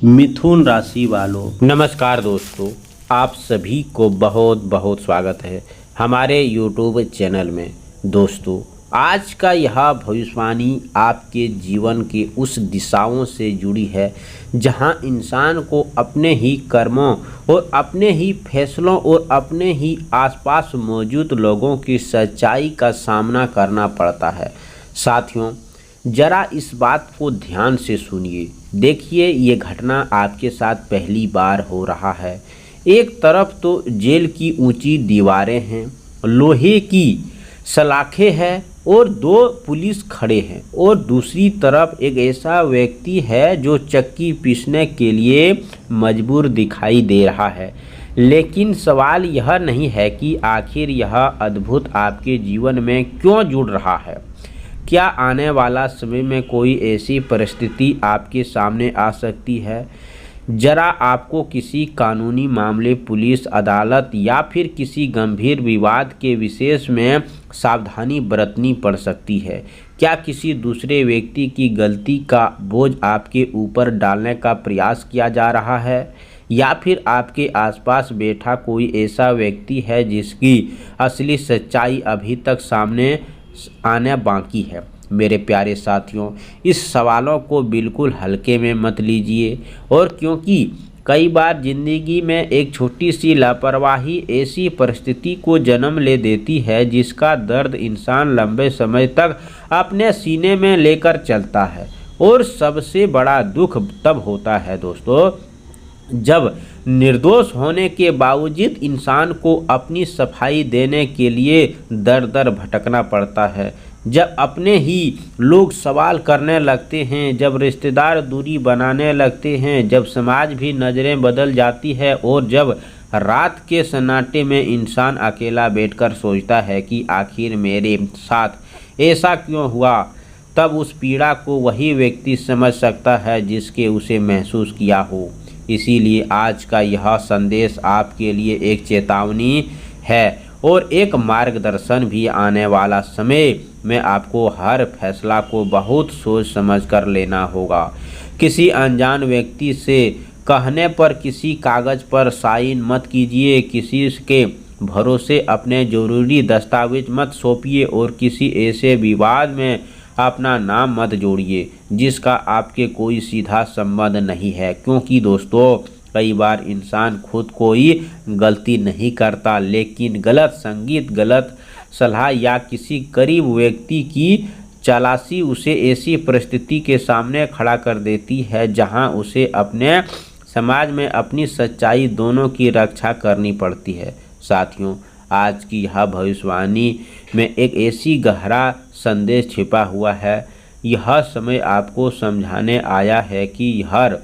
मिथुन राशि वालों, नमस्कार दोस्तों। आप सभी को बहुत बहुत स्वागत है हमारे YouTube चैनल में। दोस्तों, आज का यह भविष्यवाणी आपके जीवन के उस दिशाओं से जुड़ी है जहां इंसान को अपने ही कर्मों और अपने ही फैसलों और अपने ही आसपास मौजूद लोगों की सच्चाई का सामना करना पड़ता है। साथियों, जरा इस बात को ध्यान से सुनिए। देखिए, ये घटना आपके साथ पहली बार हो रहा है। एक तरफ तो जेल की ऊंची दीवारें हैं, लोहे की सलाखें हैं और दो पुलिस खड़े हैं, और दूसरी तरफ एक ऐसा व्यक्ति है जो चक्की पीसने के लिए मजबूर दिखाई दे रहा है। लेकिन सवाल यह नहीं है कि आखिर यह अद्भुत आपके जीवन में क्यों जुड़ रहा है। क्या आने वाला समय में कोई ऐसी परिस्थिति आपके सामने आ सकती है जरा आपको किसी कानूनी मामले, पुलिस, अदालत या फिर किसी गंभीर विवाद के विशेष में सावधानी बरतनी पड़ सकती है। क्या किसी दूसरे व्यक्ति की गलती का बोझ आपके ऊपर डालने का प्रयास किया जा रहा है, या फिर आपके आसपास बैठा कोई ऐसा व्यक्ति है जिसकी असली सच्चाई अभी तक सामने आना बाकी है। मेरे प्यारे साथियों, इस सवालों को बिल्कुल हल्के में मत लीजिए, और क्योंकि कई बार ज़िंदगी में एक छोटी सी लापरवाही ऐसी परिस्थिति को जन्म ले देती है जिसका दर्द इंसान लंबे समय तक अपने सीने में लेकर चलता है। और सबसे बड़ा दुख तब होता है दोस्तों, जब निर्दोष होने के बावजूद इंसान को अपनी सफाई देने के लिए दर दर भटकना पड़ता है, जब अपने ही लोग सवाल करने लगते हैं, जब रिश्तेदार दूरी बनाने लगते हैं, जब समाज भी नज़रें बदल जाती है, और जब रात के सन्नाटे में इंसान अकेला बैठकर सोचता है कि आखिर मेरे साथ ऐसा क्यों हुआ। तब उस पीड़ा को वही व्यक्ति समझ सकता है जिसके उसे महसूस किया हो। इसीलिए आज का यह संदेश आपके लिए एक चेतावनी है और एक मार्गदर्शन भी। आने वाला समय में आपको हर फैसला को बहुत सोच समझ कर लेना होगा। किसी अनजान व्यक्ति से कहने पर किसी कागज़ पर साइन मत कीजिए, किसी के भरोसे अपने ज़रूरी दस्तावेज मत सौंपिए, और किसी ऐसे विवाद में अपना नाम मत जोड़िए जिसका आपके कोई सीधा संबंध नहीं है। क्योंकि दोस्तों, कई बार इंसान खुद कोई गलती नहीं करता, लेकिन गलत संगीत, गलत सलाह या किसी करीब व्यक्ति की चालाकी उसे ऐसी परिस्थिति के सामने खड़ा कर देती है जहां उसे अपने समाज में अपनी सच्चाई दोनों की रक्षा करनी पड़ती है। साथियों, आज की यह भविष्यवाणी में एक ऐसी गहरा संदेश छिपा हुआ है। यह समय आपको समझाने आया है कि हर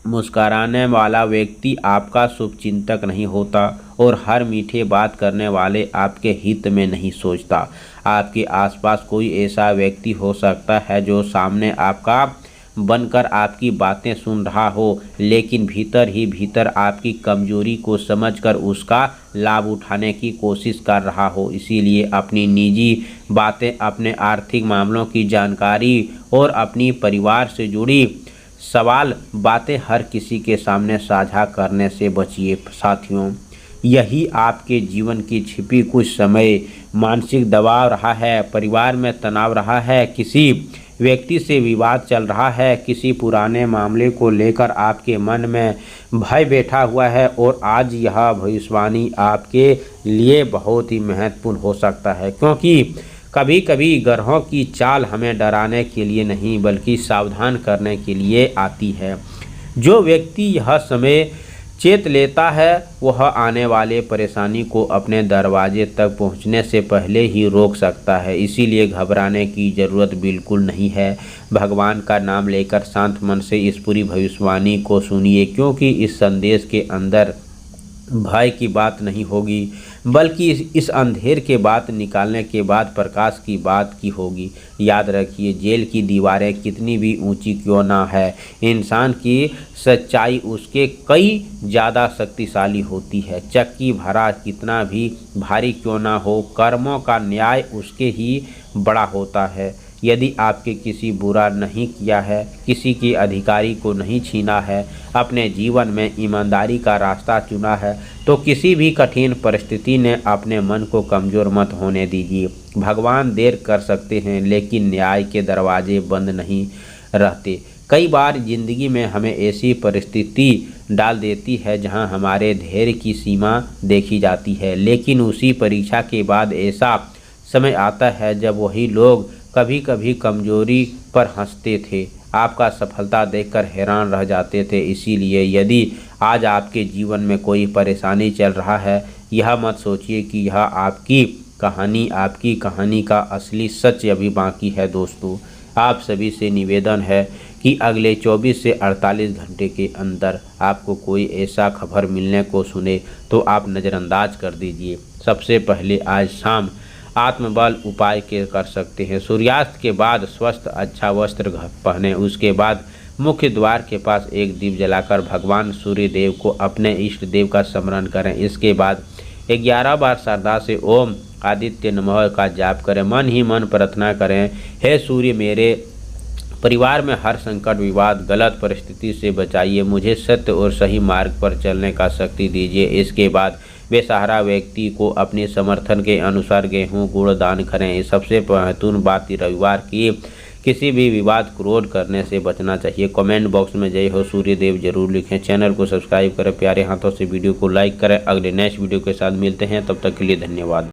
मुस्कुराने वाला व्यक्ति आपका शुभचिंतक नहीं होता, और हर मीठे बात करने वाले आपके हित में नहीं सोचता। आपके आसपास कोई ऐसा व्यक्ति हो सकता है जो सामने आपका बनकर आपकी बातें सुन रहा हो, लेकिन भीतर ही भीतर आपकी कमजोरी को समझकर उसका लाभ उठाने की कोशिश कर रहा हो। इसीलिए अपनी निजी बातें, अपने आर्थिक मामलों की जानकारी और अपनी परिवार से जुड़ी सवाल बातें हर किसी के सामने साझा करने से बचिए। साथियों, यही आपके जीवन की छिपी कुछ समय मानसिक दबाव रहा है, परिवार में तनाव रहा है, किसी व्यक्ति से विवाद चल रहा है, किसी पुराने मामले को लेकर आपके मन में भय बैठा हुआ है, और आज यह भविष्यवाणी आपके लिए बहुत ही महत्वपूर्ण हो सकता है। क्योंकि कभी कभी ग्रहों की चाल हमें डराने के लिए नहीं बल्कि सावधान करने के लिए आती है। जो व्यक्ति यह समय चेत लेता है वह आने वाले परेशानी को अपने दरवाजे तक पहुंचने से पहले ही रोक सकता है। इसीलिए घबराने की ज़रूरत बिल्कुल नहीं है। भगवान का नाम लेकर शांत मन से इस पूरी भविष्यवाणी को सुनिए, क्योंकि इस संदेश के अंदर भय की बात नहीं होगी, बल्कि इस अंधेर के बात निकालने के बाद प्रकाश की बात की होगी। याद रखिए, जेल की दीवारें कितनी भी ऊंची क्यों ना है, इंसान की सच्चाई उसके कई ज़्यादा शक्तिशाली होती है। चक्की भरा कितना भी भारी क्यों ना हो, कर्मों का न्याय उसके ही बड़ा होता है। यदि आपके किसी बुरा नहीं किया है, किसी की अधिकारी को नहीं छीना है, अपने जीवन में ईमानदारी का रास्ता चुना है, तो किसी भी कठिन परिस्थिति ने अपने मन को कमज़ोर मत होने दीजिए। भगवान देर कर सकते हैं, लेकिन न्याय के दरवाजे बंद नहीं रहते। कई बार ज़िंदगी में हमें ऐसी परिस्थिति डाल देती है जहां हमारे धैर्य की सीमा देखी जाती है, लेकिन उसी परीक्षा के बाद ऐसा समय आता है जब वही लोग कभी कभी कमजोरी पर हंसते थे, आपका सफलता देखकर हैरान रह जाते थे। इसीलिए यदि आज आपके जीवन में कोई परेशानी चल रहा है, यह मत सोचिए कि यह आपकी कहानी का असली सच अभी बाकी है। दोस्तों, आप सभी से निवेदन है कि अगले 24 से 48 घंटे के अंदर आपको कोई ऐसा खबर मिलने को सुने तो आप नज़रअंदाज कर दीजिए। सबसे पहले आज शाम आत्मबल उपाय के कर सकते हैं। सूर्यास्त के बाद स्वस्थ अच्छा वस्त्र पहने, उसके बाद मुख्य द्वार के पास एक दीप जलाकर भगवान सूर्य देव को अपने इष्ट देव का स्मरण करें। इसके बाद 11 बार श्रद्धा से ओम आदित्य नमः का जाप करें। मन ही मन प्रार्थना करें, हे सूर्य, मेरे परिवार में हर संकट, विवाद, गलत परिस्थिति से बचाइए, मुझे सत्य और सही मार्ग पर चलने का शक्ति दीजिए। इसके बाद बेसहारा व्यक्ति को अपने समर्थन के अनुसार गेहूं गुड़ दान करें। सबसे महत्वपूर्ण बात, रविवार की किसी भी विवाद क्रोध करने से बचना चाहिए। कमेंट बॉक्स में जय हो सूर्य देव जरूर लिखें। चैनल को सब्सक्राइब करें, प्यारे हाथों से वीडियो को लाइक करें। अगले नेक्स्ट वीडियो के साथ मिलते हैं, तब तक के लिए धन्यवाद।